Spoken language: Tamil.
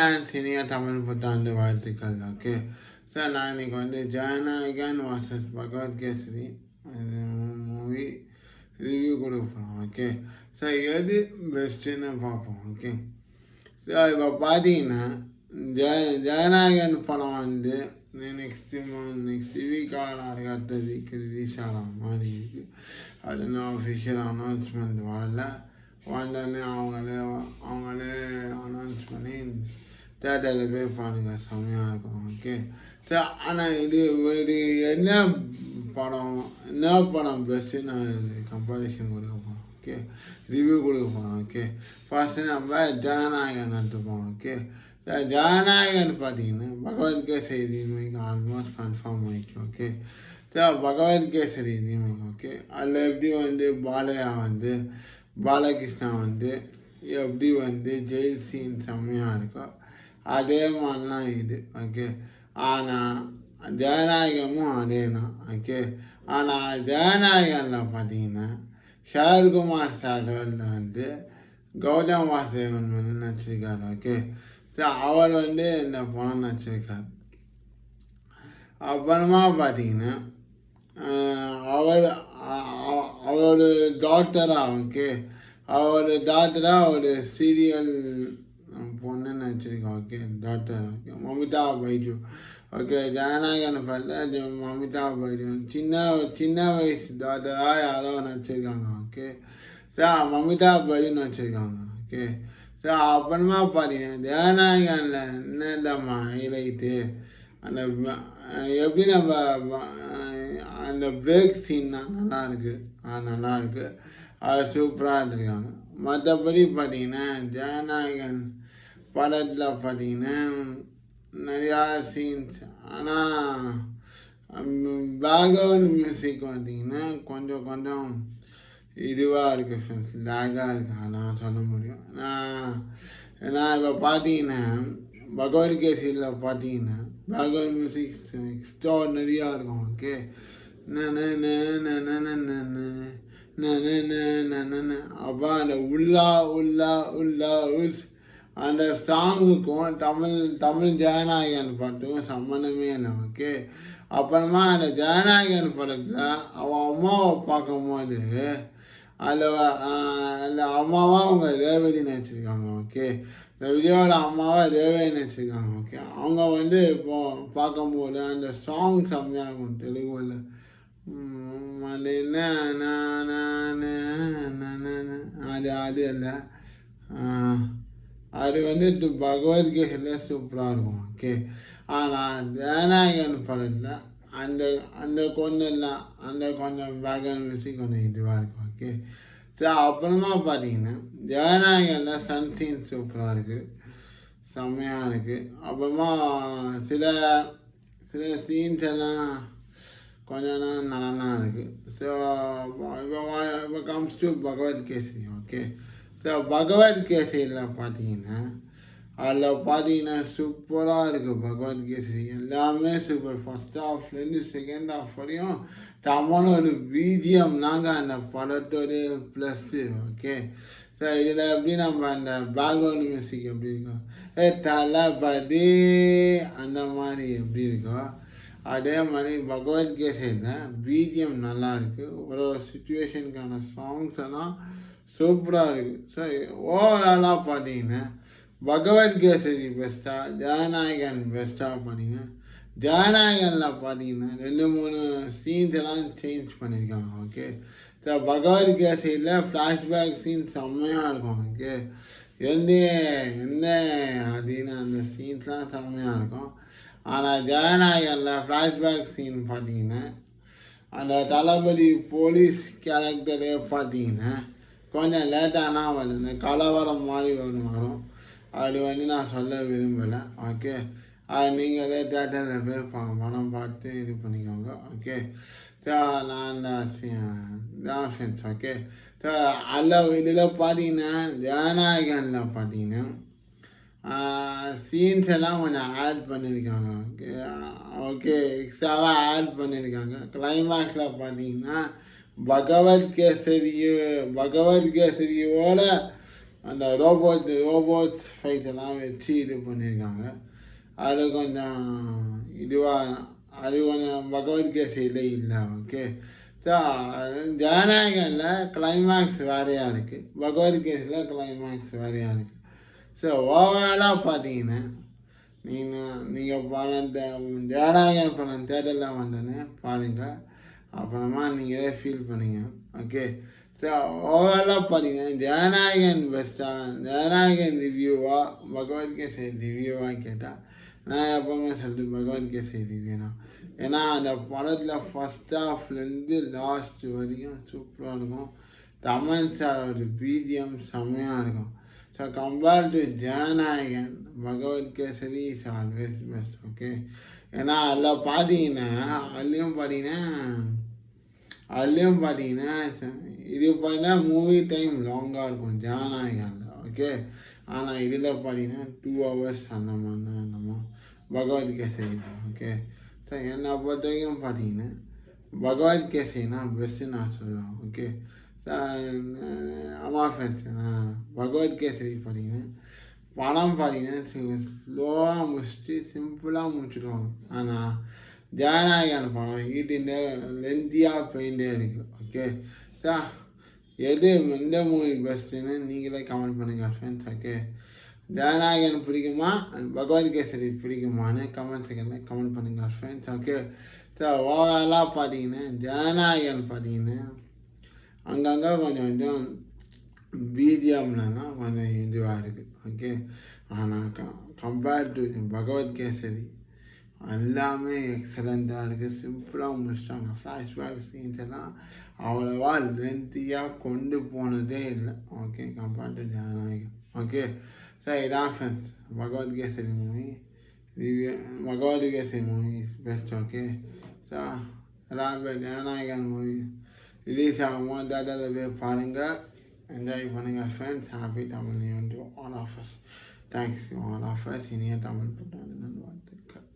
Senior Tamil புத்தாண்டு வாழ்த்துக்கள். ஓகே சார், நான் இன்னைக்கு வந்து ஜனநாயகன் வாசஸ் பகவத் கேசரி மூவி ரிவ்யூ கொடுக்க போகிறோம். ஓகே சார், எது பெஸ்ட்டுன்னு பார்ப்போம். ஓகே சார், இப்போ பார்த்தீங்கன்னா ஜனநாயகன் படம் வந்து நெக்ஸ்ட் வீக் அடுத்த வீக் ரிலீஸ் ஆகிற மாதிரி இருக்குது. அது இன்னும் அஃபிஷியல் அனௌன்ஸ்மெண்ட் வரல. வந்தோடனே அவங்களே அனௌன்ஸ் பண்ணி தேட்டரில் போய் பாருங்க, செம்மையாக இருக்கும். ஓகே சார், ஆனால் இது என்ன படம் பெஸ்ட்டு நான் கம்பேரிஷன் கொடுக்க போகிறோம். ஓகே ரிவ்யூ கொடுக்க போகிறோம். ஓகே ஃபர்ஸ்ட்டு நம்ம ஜனநாயகன் எடுத்துப்போம். ஓகே சார், ஜனநாயகன் பார்த்தீங்கன்னா பகவத் கேசரி ரீமேக் ஆல்மோஸ்ட் கன்ஃபார்ம் ஆகிடுச்சு. ஓகே சார், பகவத் கேசரி ரீமேக். ஓகே அதில் எப்படி வந்து பாலகிருஷ்ணா வந்து எப்படி வந்து ஜெயில் சீன் செம்மையாக இருக்கும், அதே மாதிரிலாம் இது. ஓகே ஆனால் ஜனநாயகமும் அதே தான். ஓகே ஆனால் ஜனநாயகனில் பார்த்தீங்கன்னா ஷரத்குமார் சார் வந்து கௌதம் வாசுதேவன் வந்து நடிச்சிருக்காரு. ஓகே சார், அவர் வந்து இந்த படம் நடிச்சிருக்கார். அப்புறமா பார்த்தீங்கன்னா அவரோட டாக்டராக ஒரு சீரியல் பொண்ணு நினச்சிருக்கோம். Okay doctor. Okay Mamitha Baiju. Okay ஜனநாயகனை பார்த்தா மமிதா பைஜு சின்ன வயசு டாக்டராக யாரோ நடிச்சிருக்காங்க. ஓகே சார், மமிதா பைஜு நடிச்சிருக்காங்க. ஓகே சார், அப்புறமா பார்த்தீங்கன்னா ஜனநாயகனில் என்னதம்மா ஹைலைட்டு, அந்த எப்படி நம்ம அந்த பிரேக் சீன் தான் நல்லாயிருக்கு. அது சூப்பராக இருந்திருக்காங்க. மற்றபடி பார்த்தீங்கன்னா ஜனநாயகன் படத்தில் பார்த்தீங்கன்னா நிறையா சீன்ஸ், ஆனால் பேக்ரவுண்ட் மியூசிக் பார்த்தீங்கன்னா கொஞ்சம் இதுவாக இருக்குது ஃப்ரெண்ட்ஸ், லேகாக இருக்குது. நான் சொல்ல முடியும். நான் இப்போ பார்த்தீங்கன்னா பகவத் கேசரியில் பார்த்தீங்கன்னா பேக்ரவுண்ட் மியூசிக் எக்ஸ்ட்ராடினரியாக இருக்கும். ஓகே அப்போ அந்த உள்ளா அந்த சாங்குக்கும் தமிழ் ஜனநாயகன் பாட்டுக்கும் சம்மந்தமே இல்லை. ஓகே அப்புறமா அந்த ஜனநாயகன் படத்தில் அவன் அம்மாவை பார்க்கும்போது அதில் அம்மாவாக அவங்க ரேவதி நினச்சிருக்காங்க. ஓகே இந்த விஜயோட அம்மாவை ரேவதி நினச்சிருக்காங்க. ஓகே அவங்க வந்து இப்போ பார்க்கும்போது அந்த சாங் செம்மையாக இருக்கும் தெலுங்குல. அது என்ன அது இல்லை, அது வந்து பகவத் கேசரியில் சூப்பராக இருக்கும். ஓகே ஆனால் ஜனநாயகன் படத்தில் அந்த கொஞ்சம் பேக்ரவுண்ட் மியூசிக் கொஞ்சம் இதுவாக இருக்கும். ஓகே சார், அப்புறமா பார்த்தீங்கன்னா ஜனநாயகனில் சன் சீன் சூப்பராக இருக்குது, செம்மையாக இருக்குது. அப்புறமா சில சீன்ஸ் எல்லாம் கொஞ்சம் நல்லா இருக்குது. ஸோ இப்போ comes to Bhagavat Kesari. Okay so Bhagavat கேசரியில் பார்த்தீங்கன்னா அதில் பார்த்தீங்கன்னா சூப்பராக இருக்குது. பகவத் கேசரி எல்லாமே சூப்பர். ஃபஸ்ட் ஹாஃப்லேருந்து செகண்ட் ஹாஃப் வரையும் தமிழோட பிஜிஎம் தாங்க அந்த படத்தோடைய ப்ளஸ்ஸு. ஓகே ஸோ இதில் எப்படி நம்ம அந்த பேக்ரவுண்ட் மியூசிக் எப்படி இருக்கும், தளபதி அந்த மாதிரி எப்படி இருக்கோ அதே மாதிரி பகவத் கேசரியில் பிஜிஎம் நல்லா இருக்குது. ஒரு சுச்சுவேஷனுக்கான சாங்ஸ் எல்லாம் சூப்பராக இருக்குது. ஸோ ஓவராலாக பார்த்தீங்கன்னா பகவத் கேசரி பெஸ்ட்டாக, ஜனநாயகன் பெஸ்ட்டாக பார்த்தீங்கன்னா ஜனநாயகனில் பார்த்தீங்கன்னா 2-3 சீன்ஸ் எல்லாம் சேஞ்ச் பண்ணியிருக்காங்க. Okay so Bhagavat கேசரியில் flashback scene செம்மையாக இருக்கும். ஓகே என்ன அப்படின்னு அந்த சீன்ஸ்லாம் செம்மையாக இருக்கும். ஆனால் ஜனநாயகனில் ஃப்ளாஷ்பேக் சீன் பார்த்தீங்கன்னா அந்த தளபதி போலீஸ் கேரக்டரே பார்த்தீங்கன்னா கொஞ்சம் லேட்டானா வருது, இந்த கலவரம் மாதிரி வரும். அது வந்து நான் சொல்ல விரும்பலை. ஓகே அது நீங்களே தேட்டரில் போய் படம் பார்த்து இது பண்ணிக்கோங்க. ஓகே ஸோ நான் தான் ஃப்ரெண்ட்ஸ். ஓகே ஸோ இதில் பார்த்தீங்கன்னா ஜனநாயகனில் பார்த்தீங்கன்னா சீன்ஸ் எல்லாம் கொஞ்சம் ஆட் பண்ணியிருக்காங்க. ஓகே எக்ஸ்ட்ராவாக ஆட் பண்ணியிருக்காங்க. கிளைமேக்ஸில் பார்த்தீங்கன்னா பகவத் கேசரியோட அந்த ரோபோட்ஸ் ஃபைட் எல்லாம் வச்சு இது பண்ணியிருக்காங்க. அது கொஞ்சம் இதுவாக அது கொஞ்சம் பகவத்கீதையில் இல்லை. ஓகே. ஸோ ஜனநாயகனில் கிளைமேக்ஸ் வேறையாக இருக்குது, பகவத்கீதையில் கிளைமேக்ஸ் வேறையாக இருக்குது. ஸோ ஓவராலாக பார்த்தீங்கன்னா நீங்கள் படம் ஜனநாயகன் படம் தேட்டரில் வந்தோன்னே பாருங்கள், அப்புறமா நீங்களே ஃபீல் பண்ணுங்க. ஓகே. ஸோ ஓவராலாக பார்த்தீங்கன்னா ஜனநாயகன் பெஸ்ட்டாக, ஜனநாயகன் ரிவ்யூவா பகவத்கீதை ரிவ்யூவாக கேட்டால் நான் எப்போவுமே சொல்லிட்டு பகவத்கீதை ரிவ்யூ தான். ஏன்னா அந்த படத்தில் ஃபஸ்ட் ஹாஃப்லேருந்து லாஸ்ட் வரைக்கும் சூப்பராக இருக்கும். தமன் சாரோட பிஜிஎம் செம்மையாக இருக்கும். So compared to Jananayagan, Bhagavad Gita is always best. Okay. ஏன்னா அதில் பார்த்தீங்கன்னா அதுலேயும் பார்த்தீங்கன்னா இது பார்த்தீங்கன்னா மூவி டைம் லாங்காக இருக்கும் ஜனநாயகனில். ஓகே. ஆனால் இதில் பார்த்தீங்கன்னா 2 hours அந்த மாதிரி தான் நம்ம பகவத்கீதை. ஓகே. ஸோ என்னை பொறுத்த வரைக்கும் பார்த்தீங்கன்னா பகவத்கீதைனா பெஸ்ட்டு நான் சொல்லுவேன். ஓகே. ஆமாம் ஃப்ரெண்ட்ஸ், நான் பகவத்கீதை பார்த்தீங்கன்னா படம் பார்த்தீங்கன்னா ஸ்லோவாக முடிச்சுட்டு சிம்பிளாக முடிச்சுடுவாங்க. ஆனால் ஜனநாயகன் படம் ஈட்டிൻ്റെ லென்த்தியாக போயிட்டே இருக்குது. ஓகே. ஸோ எந்த மூவி பெஸ்ட்டுன்னு நீங்களே கமெண்ட் பண்ணுங்கள் ஃப்ரெண்ட்ஸ். ஓகே. ஜனநாயகன் பிடிக்குமா பகவத்கீதை பிடிக்குமான்னு கமெண்ட் செக்ஷனில் கமெண்ட் பண்ணுங்கள் ஃப்ரெண்ட்ஸ். ஓகே. ஸோ ஓவராலாக பார்த்தீங்கன்னா ஜனநாயகன் பார்த்தீங்கன்னா அங்கங்கே கொஞ்சம் பிஜிஎம்லாம் கொஞ்சம் இதுவாக இருக்குது. ஓகே. ஆனால் கம்பேர்ட் டு பகவத்கீதை எல்லாமே எக்ஸலண்ட்டாக இருக்குது, சிம்பிளாக முடிச்சிட்டாங்க. ஃப்ளாஷ்பேக் சீன்ஸ் எல்லாம் அவ்வளோவா லென்த்தியாக கொண்டு போனதே இல்லை. Okay. Compared to Jananayagan. Okay. So இதான் friends Bhagavadgita movie review. Bhagavadgita movie is best. Okay. So எல்லாம் ஜனநாயகன் மூவி ரிலீஸ் ஆகும்போது தேட்டரில் போய் பாருங்கள், என்ஜாய் பண்ணுங்கள் friends. Happy Tamil new to all of us. Thanks to all of us. இனிய தமிழ் புத்தாண்டு நல்வாழ்த்துக்கள்.